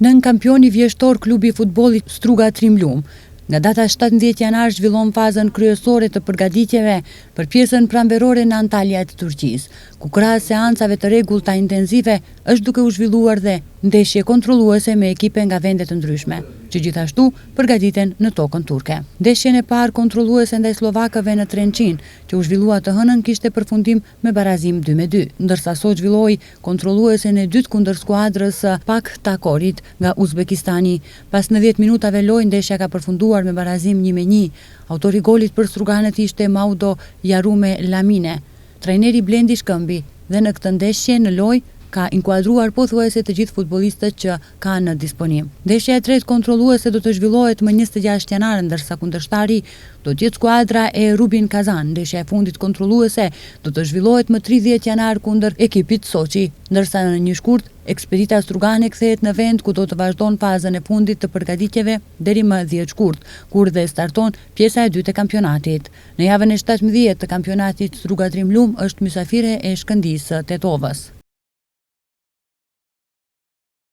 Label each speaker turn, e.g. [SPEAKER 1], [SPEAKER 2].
[SPEAKER 1] Nën kampioni vjeshtor klubi i futbollit Struga Trimlum. Nga data 17 janar zhvillon fazën kryesore të përgatitjeve për pjesën pranverore në Antalya të Turqisë, ku krahas seancave të rregullta intenzive është duke u zhvilluar dhe ndeshje kontrolluese me ekipe nga vende të ndryshme, që gjithashtu përgatiten në tokën turke. Ndeshjen e parë kontrolluese ndaj slovakëve në Trençin, që u zhvillua të hënën, kishte përfundim me barazim 2-2, ndërsa sot zhvilloi kontrolluese në dytë kundër skuadrës Pak Takorit nga Uzbekistani. Pas 90 minutave lojë, ndeshja ka përfunduar me barazim 1-1. Autori golit për struganët ishte Maudo Jarume Lamine, trajneri Blendi Shkëmbi, dhe në këtë ndeshje në lojë ka inkuadruar pothuajse të gjithë futbollistët që ka në disponim. Ndeshja e tretë kontrolluese do të zhvillohet më 26 janar, ndërsa kundërshtari do të jetë skuadra e Rubin Kazan. Ndeshja e fundit kontrolluese do të zhvillohet më 30 janar kundër ekipit Soçi, ndërsa në një shkurt ekspedita strugane kthehet në vend ku do të vazhdon fazën e fundit të përgatitjeve deri më 10 shkurt, kur dhe starton pjesa e dytë e kampionatit. Në javën e 17 të kampionatit, Struga Trimlum është mysafire e Shkëndijës së Tetovës.